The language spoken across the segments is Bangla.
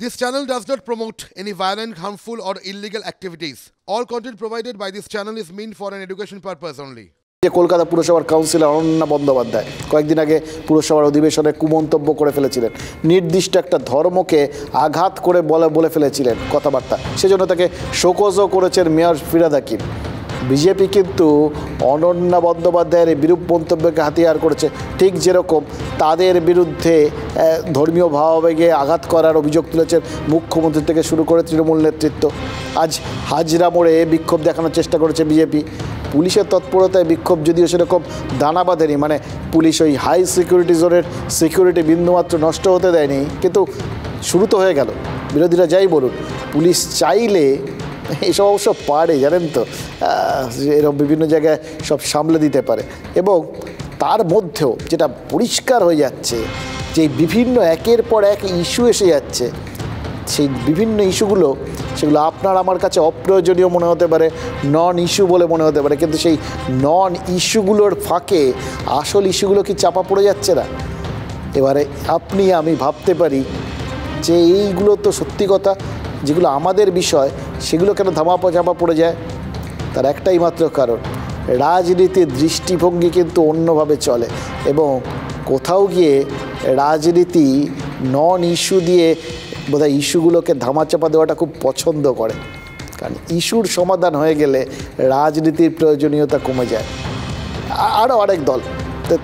This channel does not promote any violent, harmful, or illegal activities. All content provided by this channel is meant for an education purpose only. যে কলকাতা পুরসভার কাউন্সিলর অনন্যা বন্দ্যোপাধ্যায় কয়েকদিন আগে পুরসভার অধিবেশনে কুমন্তব্য করে ফেলেছিলেন, নির্দিষ্ট একটা ধর্মকে আঘাত করে বলে ফেলেছিলেন কথাবার্তা। সেজন্য তাকে শোকজও করেছেন মেয়র ফিরহাদ হাকিম। বিজেপি কিন্তু অনন্যা বন্দ্যোপাধ্যায়ের এই বিরূপ মন্তব্যকে হাতিয়ার করেছে, ঠিক যেরকম তাদের বিরুদ্ধে ধর্মীয় ভাবাবেগে আঘাত করার অভিযোগ তুলেছেন মুখ্যমন্ত্রী থেকে শুরু করে তৃণমূল নেতৃত্ব। আজ হাজরা মোড়ে বিক্ষোভ দেখানোর চেষ্টা করেছে বিজেপি। পুলিশের তৎপরতায় বিক্ষোভ যদিও সেরকম দানা বাঁধেনি, মানে পুলিশ ওই হাই সিকিউরিটি জোনের সিকিউরিটি বিন্দুমাত্র নষ্ট হতে দেয়নি, কিন্তু শুরু তো হয়ে গেল। বিরোধীরা যাই বলুন, পুলিশ চাইলে এসব অবশ্য পারে, জানেন তো, এরকম বিভিন্ন জায়গায় সব সামলে দিতে পারে। এবং তার মধ্যেও যেটা পরিষ্কার হয়ে যাচ্ছে যে বিভিন্ন একের পর এক ইস্যু এসে যাচ্ছে, সেই বিভিন্ন ইস্যুগুলো সেগুলো আপনার আমার কাছে অপ্রয়োজনীয় মনে হতে পারে, নন ইস্যু বলে মনে হতে পারে, কিন্তু সেই নন ইস্যুগুলোর ফাঁকে আসল ইস্যুগুলো কি চাপা পড়ে যাচ্ছে না? এবারে আপনি আমি ভাবতে পারি যে এইগুলো তো সত্যি কথা, যেগুলো আমাদের বিষয় সেগুলো কেন চাপা পড়ে যায়? তার একটাই মাত্র কারণ, রাজনীতির দৃষ্টিভঙ্গি কিন্তু অন্যভাবে চলে এবং কোথাও গিয়ে রাজনীতি নন ইস্যু দিয়ে বোধহয় ইস্যুগুলোকে ধামাচাপা দেওয়াটা খুব পছন্দ করে। কারণ ইস্যুর সমাধান হয়ে গেলে রাজনীতির প্রয়োজনীয়তা কমে যায়। আরও আরেক দল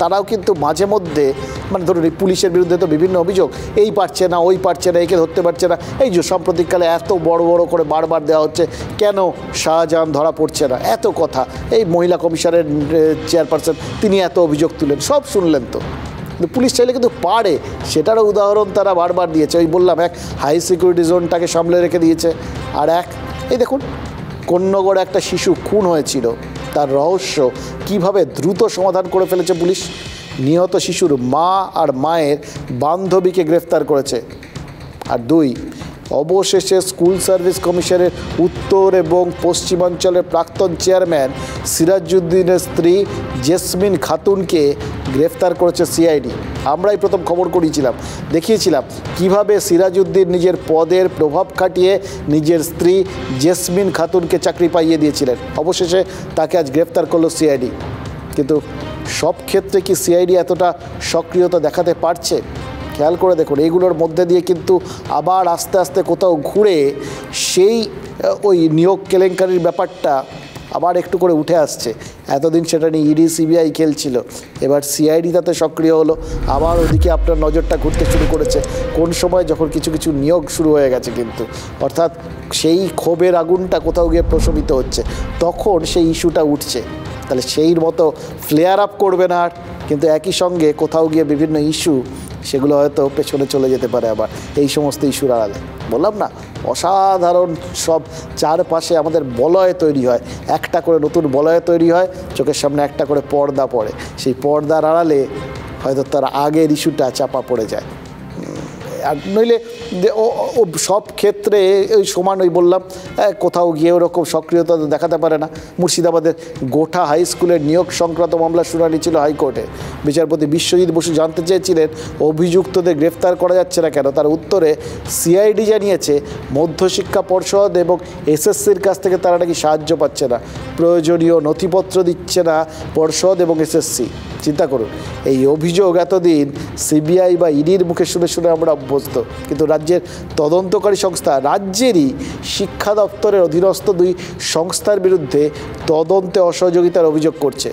তারাও কিন্তু মাঝে মধ্যে, মানে ধরুন এই পুলিশের বিরুদ্ধে তো বিভিন্ন অভিযোগ, এই পারছে না, ওই পারছে না, একে ধরতে পারছে না, এই যে সাম্প্রতিককালে এত বড় বড় করে বারবার দেওয়া হচ্ছে, কেন শাহজাহান ধরা পড়ছে না, এত কথা, এই মহিলা কমিশনের চেয়ারপারসন তিনি এত অভিযোগ তুলেন, সব শুনলেন তো। কিন্তু পুলিশ চাইলে কিন্তু পারে, সেটারও উদাহরণ তারা বারবার দিয়েছে। ওই বললাম, এক হাই সিকিউরিটি জোনটাকে সামলে রেখে দিয়েছে, আর এক এই দেখুন কোন্নগড়ে একটা শিশু খুন হয়েছিল, তার রহস্য কিভাবে দ্রুত সমাধান করে ফেলেছে পুলিশ। নিহত শিশুর মা আর মায়ের বান্ধবীকে গ্রেফতার করেছে। আর দুই, অবশেষে স্কুল সার্ভিস কমিশনের উত্তর এবং পশ্চিমাঞ্চলের প্রাক্তন চেয়ারম্যান সিরাজউদ্দিনের স্ত্রী জেসমিন খাতুনকে গ্রেফতার করেছে সিআইডি। আমরাই প্রথম খবর করিয়েছিলাম, দেখিয়েছিলাম কিভাবে সিরাজউদ্দিন নিজের পদের প্রভাব খাটিয়ে নিজের স্ত্রী জেসমিন খাতুনকে চাকরি পাইয়ে দিয়েছিলেন। অবশেষে তাকে আজ গ্রেফতার করলো সিআইডি। কিন্তু সব ক্ষেত্রে কি সিআইডি এতটা সক্রিয়তা দেখাতে পারছে? খেয়াল করে দেখুন, এইগুলোর মধ্যে দিয়ে কিন্তু আবার আস্তে আস্তে কোথাও ঘুরে সেই ওই নিয়োগ কেলেঙ্কারির ব্যাপারটা আবার একটু করে উঠে আসছে। এতদিন সেটা নিয়ে ইডি সিবিআই খেলছিল, এবার সিআইডি তাতে সক্রিয় হলো। আবার ওদিকে আপনার নজরটা ঘুরতে শুরু করেছে কোন সময়, যখন কিছু কিছু নিয়োগ শুরু হয়ে গেছে কিন্তু, অর্থাৎ সেই ক্ষোভের আগুনটা কোথাও গিয়ে প্রশমিত হচ্ছে, তখন সেই ইস্যুটা উঠছে। তাহলে সেই মতো ফ্লেয়ার আপ করবে না আর, কিন্তু একই সঙ্গে কোথাও গিয়ে বিভিন্ন ইস্যু সেগুলো হয়তো পেছনে চলে যেতে পারে আবার এই সমস্ত ইস্যুর আড়ালে। বললাম না, অসাধারণ সব চারপাশে আমাদের বলয় তৈরি হয়, একটা করে নতুন বলয় তৈরি হয়, চোখের সামনে একটা করে পর্দা পড়ে, সেই পর্দার আড়ালে হয়তো তার আগের ইস্যুটা চাপা পড়ে যায়। আর নইলে ও সব ক্ষেত্রে ওই সমান, ওই বললাম কোথাও গিয়ে ওরকম সক্রিয়তা দেখাতে পারে না। মুর্শিদাবাদের গোঠা হাই স্কুলের নিয়োগ সংক্রান্ত মামলার শুনানি ছিল হাইকোর্টে। বিচারপতি বিশ্বজিৎ বসু জানতে চেয়েছিলেন অভিযুক্তদের গ্রেফতার করা যাচ্ছে না কেন। তার উত্তরে সিআইডি জানিয়েছে মধ্যশিক্ষা পর্ষদ এবং এসএসসির কাছ থেকে তারা নাকি সাহায্য পাচ্ছে না, প্রয়োজনীয় নথিপত্র দিচ্ছে না পর্ষদ এবং এসএসসি। চিন্তা করুন, এই অভিযোগ এতদিন সিবিআই বা ইডির মুখে শুনে শুনে আমরা অভ্যস্ত, কিন্তু রাজ্যের তদন্তকারী সংস্থা রাজ্যেরই শিক্ষা দপ্তরের অধীনস্থ দুই সংস্থার বিরুদ্ধে তদন্তে অসহযোগিতার অভিযোগ করছে।